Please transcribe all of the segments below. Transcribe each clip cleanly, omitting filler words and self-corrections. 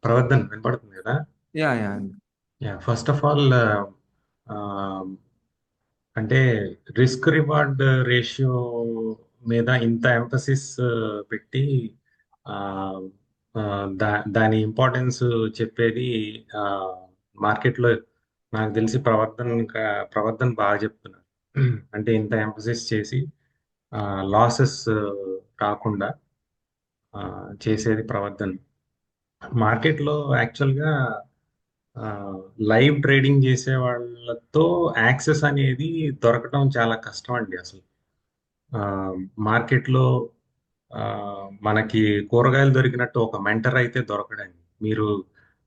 ప్రవర్ధన్ వినపడుతుంది కదా? Yeah! Yeah! Yeah, first of all అంటే రిస్క్ రివార్డ్ రేషియో మీద ఇంత ఎంఫసిస్ పెట్టి ఆ, దాని ఇంపార్టెన్స్ చెప్పేది మార్కెట్లో నాకు తెలిసి ప్రవర్ధన్ బాగా చెప్తున్నారు. అంటే ఇంత ఎంఫసిస్ చేసి లాసెస్ రాకుండా చేసేది ప్రవర్ధన్. మార్కెట్లో యాక్చువల్గా లైవ్ ట్రేడింగ్ చేసే వాళ్ళతో యాక్సెస్ అనేది దొరకడం చాలా కష్టం అండి అసలు. ఆ, మార్కెట్లో ఆ, మనకి కూరగాయలు దొరికినట్టు ఒక మెంటర్ అయితే దొరకడండి. మీరు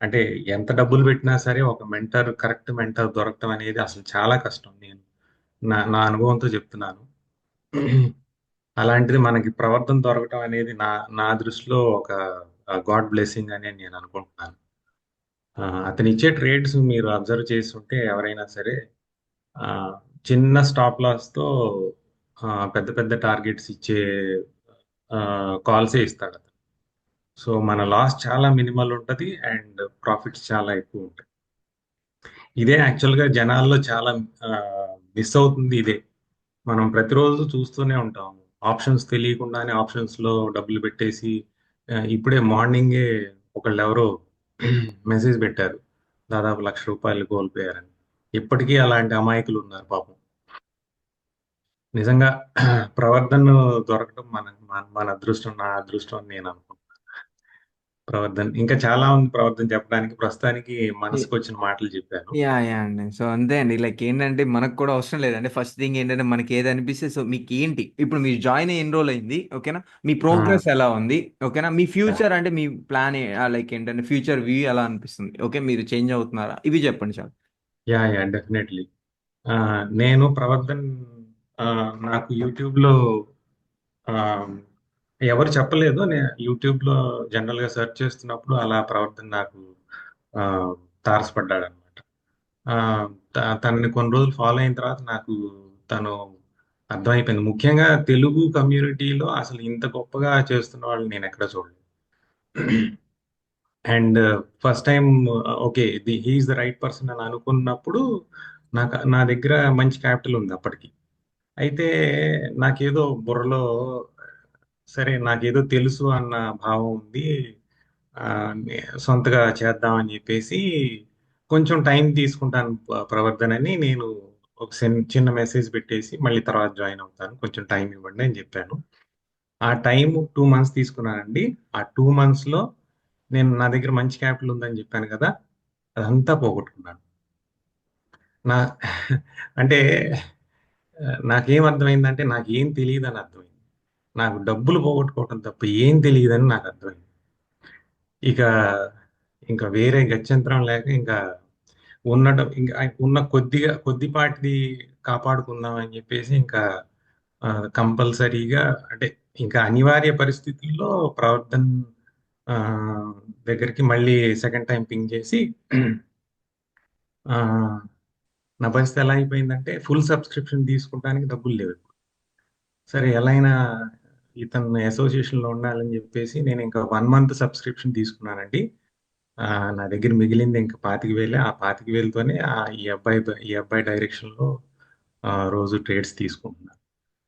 అంటే ఎంత డబ్బులు పెట్టినా సరే ఒక మెంటర్, కరెక్ట్ మెంటర్ దొరకడం అనేది అసలు చాలా కష్టం. నేను నా అనుభవంతో చెప్తున్నాను. అలాంటిది మనకి ప్రవర్తన దొరకటం అనేది నా దృష్టిలో ఒక గాడ్ బ్లెస్సింగ్ అని నేను అనుకుంటున్నాను. అతను ఇచ్చే ట్రేడ్స్ మీరు అబ్జర్వ్ చేస్తుంటే ఎవరైనా సరే ఆ, చిన్న స్టాప్ లాస్ తో పెద్ద పెద్ద టార్గెట్స్ ఇచ్చే కాల్సే ఇస్తాడు అతను. సో మన లాస్ చాలా మినిమల్ ఉంటది అండ్ ప్రాఫిట్స్ చాలా ఎక్కువ ఉంటాయి. ఇదే యాక్చువల్ గా జనాల్లో చాలా మిస్ అవుతుంది. ఇదే మనం ప్రతిరోజు చూస్తూనే ఉంటాం. ఆప్షన్స్ తెలియకుండానే ఆప్షన్స్ లో డబ్బులు పెట్టేసి ఇప్పుడే మార్నింగే ఒకళ్ళు ఎవరో మెసేజ్ పెట్టారు, దాదాపు ₹1,00,000 కోల్పోయారని. ఇప్పటికీ అలాంటి అమాయకులు ఉన్నారు పాపం. నిజంగా ప్రవర్ధన దొరకడం మన అదృష్టం, నా అదృష్టం అని నేను అనుకుంటున్నాను. ప్రవర్ధన్ ఇంకా చాలా ఉంది ప్రవర్ధన చెప్పడానికి. ప్రస్తుతానికి మనసుకు వచ్చిన మాటలు చెప్పాను. యాహ్! యాహ్! అండి. సో, అంతే అండి. లైక్ ఏంటంటే మనకు కూడా అవసరం లేదండి. ఫస్ట్ థింగ్ ఏంటంటే మనకి ఏదనిపిస్తే సో, మీకేంటి ఇప్పుడు మీరు జాయిన్ అయ్యి ఎన్ని రోజులయింది? ఓకేనా? మీ ఆ, ప్రోగ్రెస్ ఎలా ఉంది? ఓకేనా? మీ ఫ్యూచర్ అంటే మీ ప్లాన్ లైక్ ఏంటంటే ఫ్యూచర్ వ్యూ ఎలా అనిపిస్తుంది? ఓకే. మీరు చేంజ్ అవుతున్నారా? ఇవి చెప్పండి చాలు. Yeah yeah definitely. నేను ప్రవర్ధన్ ఆ, నాకు యూట్యూబ్ లో ఆ, ఎవరు చెప్పలేదు. నేను యూట్యూబ్ లో జనరల్ గా సెర్చ్ చేస్తున్నప్పుడు అలా ప్రవర్తన నాకు ఆ, తారసపడ్డాడు అనమాట. తనని కొన్ని రోజులు ఫాలో అయిన తర్వాత నాకు తను అర్థమైపోయింది. ముఖ్యంగా తెలుగు కమ్యూనిటీలో అసలు ఇంత గొప్పగా చేస్తున్న వాళ్ళు నేను ఎక్కడ చూడలేదు. And first time okay, he is the right person అని అనుకున్నప్పుడు నా దగ్గర మంచి క్యాపిటల్ ఉంది అప్పటికి. అయితే నాకేదో బుర్రలో సరే నాకేదో తెలుసు అన్న భావం ఉంది. సొంతగా చేద్దామని చెప్పేసి కొంచెం టైం తీసుకుంటాను ప్రవర్ధనని నేను ఒక చిన్న మెసేజ్ పెట్టేసి మళ్ళీ తర్వాత జాయిన్ అవుతాను, కొంచెం టైం ఇవ్వండి అని చెప్పాను. ఆ టైం 2 మంత్స్ తీసుకున్నానండి. ఆ 2 మంత్స్ లో నా దగ్గర మంచి క్యాపిటల్ ఉందని చెప్పాను కదా, అదంతా పోగొట్టుకున్నాను. నా అంటే నాకేం అర్థమైందంటే నాకేం తెలియదని అర్థమైంది. నాకు డబ్బులు పోగొట్టుకోవటం తప్ప ఏం తెలియదని నాకు అర్థమైంది. ఇక ఇంకా వేరే గత్యంతరం లేక ఇంకా ఇంకా ఉన్న కొద్దిపాటిది కాపాడుకుందాం అని చెప్పేసి ఇంకా కంపల్సరీగా అంటే ఇంకా అనివార్య పరిస్థితుల్లో ప్రవర్తన ఆ, దగ్గరికి మళ్ళీ సెకండ్ టైం పింగ్ చేసి ఆ, నా పరిస్థితి ఎలా అయిపోయిందంటే ఫుల్ సబ్స్క్రిప్షన్ తీసుకుంటానికి డబ్బులు లేవు. సరే ఎలా అయినా ఇతను అసోసియేషన్ లో ఉండాలని చెప్పేసి నేను ఇంకా 1 మంత్ సబ్స్క్రిప్షన్ తీసుకున్నానండి. ఆ, నా దగ్గర మిగిలింది ఇంకా 25,000. ఆ 25,000తోనే ఈ అబ్బాయి డైరెక్షన్ లో రోజు ట్రేడ్స్ తీసుకుంటున్నాను.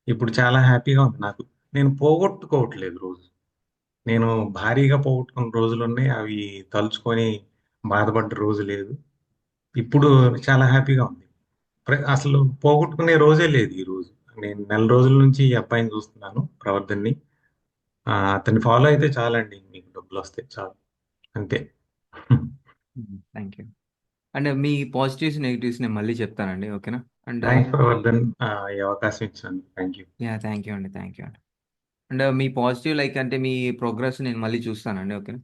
ఇప్పుడు చాలా హ్యాపీగా ఉంది నాకు. నేను పోగొట్టుకోవట్లేదు రోజు. నేను భారీగా పోగొట్టుకున్న రోజులు ఉన్నాయి. అవి తలుచుకొని బాధపడ్డ రోజు లేదు. ఇప్పుడు చాలా హ్యాపీగా ఉంది. అసలు పోగొట్టుకునే రోజే లేదు ఈ రోజు. నేను నెల రోజుల నుంచి ఈ అబ్బాయిని చూస్తున్నాను, ప్రవర్ధన్ని. అతన్ని ఫాలో అయితే చాలండి, మీకు డబ్బులు వస్తాయి చాలు, అంతే. Thank you. And me positives, negatives నేను మళ్ళీ చెప్తానండి. ఓకేనా? అండ్ థ్యాంక్స్ ప్రవర్ధన్, ఈ అవకాశం ఇచ్చాను. Thank you. Yeah! Thank you అండి. థ్యాంక్ యూ అండి. అండ్ మీ పాజిటివ్ లైక్ అంటే మీ ప్రోగ్రెస్ నేను మళ్ళీ చూస్తానండి. ఓకేనా?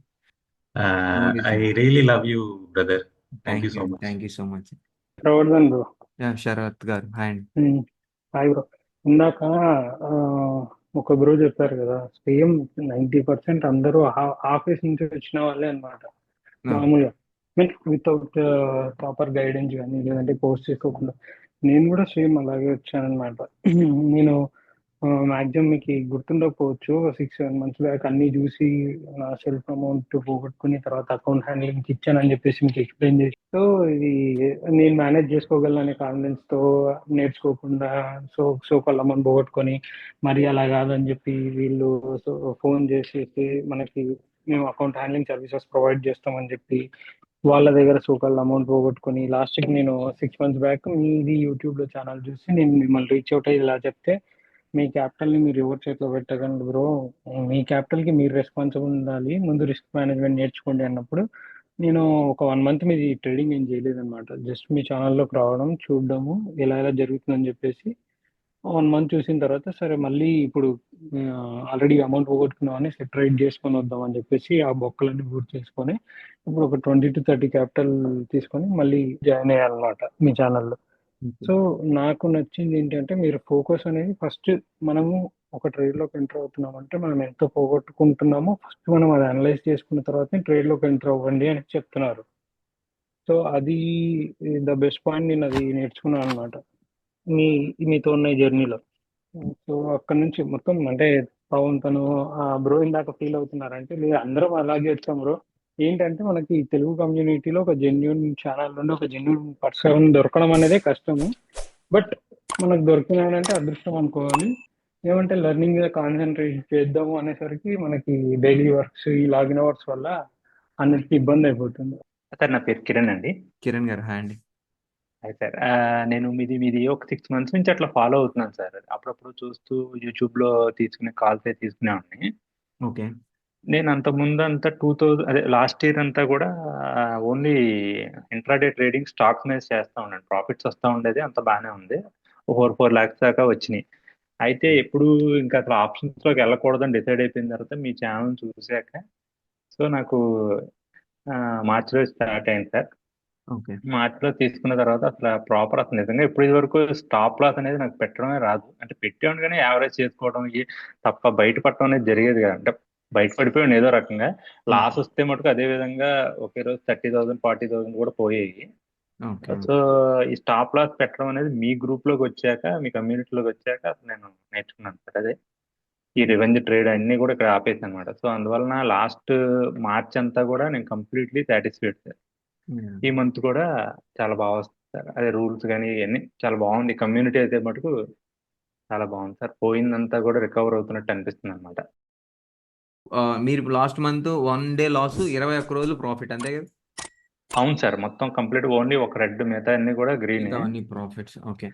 నో వరీస్ ఐ అండి. Really love you brother. Thank you thank you so అండి. Much. Thank you so much. Pravardhan bro. Yeah! Sharath garu. Hi అండి. Hi bro. ఇందాక ఆ, ఒక బ్రో చెప్పారు కదా, సేమ్ 90% అందరూ ఆఫీస్ నుంచి వచ్చిన వాళ్ళే అన్నమాట. ఆ! మామూలుగా మీన్ వితౌట్ ప్రాపర్ గైడెన్స్ కానీ లేదంటే కోర్స్ చేసుకోకుండా. నేను కూడా సేమ్ అలాగే వచ్చానన్నమాట. నేను మాక్సిమం మీకు గుర్తుండకపోవచ్చు, 6-7 months బ్యాక్ అన్ని చూసి నా సెల్ఫ్ అమౌంట్ పోగొట్టుకుని తర్వాత అకౌంట్ హ్యాండ్లింగ్ ఇచ్చానని చెప్పేసి మీకు ఎక్స్ప్లెయిన్ చేసి, సో ఇది నేను మేనేజ్ చేసుకోగలననే కాన్ఫిడెన్స్ తో నేర్చుకోకుండా సో వాళ్ళ అమౌంట్ పోగొట్టుకొని మరి అలా కాదని చెప్పి వీళ్ళు ఫోన్ చేసేసి మనకి మేము అకౌంట్ హ్యాండ్లింగ్ సర్వీసెస్ ప్రొవైడ్ చేస్తామని చెప్పి వాళ్ళ దగ్గర సోకాల్ అమౌంట్ పోగొట్టుకొని లాస్ట్కి నేను 6 months బ్యాక్ మీది యూట్యూబ్లో ఛానల్ చూసి నేను మిమ్మల్ని రీచ్ అవుట్ అయ్యి ఇలా చెప్తే, మీ క్యాపిటల్ని మీరు ఎవరి చేతిలో పెట్టకండి బ్రో, మీ క్యాపిటల్కి మీరు రెస్పాన్సిబుల్ ఉండాలి, ముందు రిస్క్ మేనేజ్మెంట్ నేర్చుకోండి అన్నప్పుడు నేను ఒక 1 month మీది ట్రేడింగ్ ఏం చేయలేదన్నమాట. జస్ట్ మీ ఛానల్లోకి రావడం చూడడము ఎలా ఎలా జరుగుతుందని చెప్పేసి 1 month చూసిన తర్వాత సరే మళ్ళీ ఇప్పుడు ఆల్రెడీ అమౌంట్ పోగొట్టుకున్నామని సెట్ రైట్ చేసుకొని వద్దామని చెప్పేసి ఆ బొక్కలన్నీ పూర్తి చేసుకొని ఇప్పుడు ఒక 20 to 30 క్యాపిటల్ తీసుకొని మళ్ళీ జాయిన్ అయ్యాలన్నమాట మీ ఛానల్లో. సో నాకు నచ్చింది ఏంటంటే మీరు ఫోకస్ అనేది ఫస్ట్ మనము ఒక ట్రేడ్లోకి ఎంటర్ అవుతున్నామంటే మనం ఎంత పోగొట్టుకుంటున్నామో ఫస్ట్ మనం అది అనలైజ్ చేసుకున్న తర్వాత ట్రేడ్లోకి ఎంటర్ అవ్వండి అని చెప్తున్నారు. సో అది ద బెస్ట్ పాయింట్, నేను అది నేర్చుకున్నాను అనమాట మీతో ఉన్న ఈ జర్నీలో. సో అక్కడ నుంచి మొత్తం అంటే పవన్ తను బ్రో ఇందాక ఫీల్ అవుతున్నారంటే లేదు అందరం అలాగే వచ్చాం బ్రో. ఏంటంటే మనకి తెలుగు కమ్యూనిటీలో ఒక జెన్యున్ ఛానల్ నుండి ఒక జెన్యున్ పర్సన్ దొరకడం అనేదే కష్టము, బట్ మనకు దొరికినానంటే అదృష్టం అనుకోవాలి. ఏమంటే లెర్నింగ్ మీద కాన్సన్ట్రేట్ చేద్దాము అనేసరికి మనకి డైలీ వర్క్స్ ఈ లాగిన్ అవర్స్ వల్ల అన్నిటికీ ఇబ్బంది అయిపోతుంది. సార్ నా పేరు కిరణ్ అండి. కిరణ్ గారు హాయ్ అండి. అయితే సార్ నేను మీది ఒక 6 months నుంచి అట్లా ఫాలో అవుతున్నాను సార్. అప్పుడప్పుడు చూస్తూ యూట్యూబ్లో తీసుకునే కాల్స్ తీసుకునేవాడిని. ఓకే. నేను అంత ముందు అంతా 2000 అదే లాస్ట్ ఇయర్ అంతా కూడా ఓన్లీ ఇంట్రాడే ట్రేడింగ్ స్టాక్స్ మీద చేస్తూ ఉన్నాను. ప్రాఫిట్స్ వస్తూ ఉండేది, అంత బాగానే ఉంది. 4 lakhs దాకా వచ్చినాయి. అయితే ఎప్పుడు ఇంకా అసలు ఆప్షన్స్లోకి వెళ్ళకూడదని డిసైడ్ అయిపోయిన తర్వాత మీ ఛానల్ చూసాక సో నాకు మార్చిలో స్టార్ట్ అయింది సార్. ఓకే. మార్చిలో తీసుకున్న తర్వాత అసలు ప్రాపర్ అసలు నిజంగా ఇప్పుడు ఇది వరకు స్టాప్ లాస్ అనేది నాకు పెట్టడమే రాదు. అంటే పెట్టేవాడు కానీ యావరేజ్ చేసుకోవడం తప్ప బయట పట్టడం అనేది జరిగేది కదా. అంటే బయట పడిపోయాడు ఏదో రకంగా, లాస్ వస్తే మటుకు అదే విధంగా ఒకే రోజు 30,000 40,000 కూడా పోయేవి. ఓకే. సో ఈ స్టాప్ లాస్ పెట్టడం అనేది మీ గ్రూప్ లోకి వచ్చాక, మీ కమ్యూనిటీలోకి వచ్చాక అసలు నేను నేర్చుకున్నాను సార్. అదే ఈ రివెంజ్ ట్రేడ్ అన్ని కూడా ఇక్కడ ఆపేసి అనమాట. సో అందువలన లాస్ట్ మార్చ్ అంతా కూడా నేను కంప్లీట్లీ సాటిస్ఫైడ్ సార్. ఈ మంత్ కూడా చాలా బాగా వస్తుంది సార్. అదే రూల్స్ కానీ ఇవన్నీ చాలా బాగుంది. కమ్యూనిటీ అయితే మటుకు చాలా బాగుంది సార్. పోయిందంతా కూడా రికవర్ అవుతున్నట్టు అనిపిస్తుంది అనమాట. మీరు లాస్ట్ మంత్ 1 day లాస్ 21 రోజులు ప్రాఫిట్ అంతే కదా? అవును సార్, మొత్తం కంప్లీట్ ఓన్లీ ఒక రెడ్, మిగతా అన్ని కూడా గ్రీన్. అన్ని ప్రాఫిట్స్. ఓకే.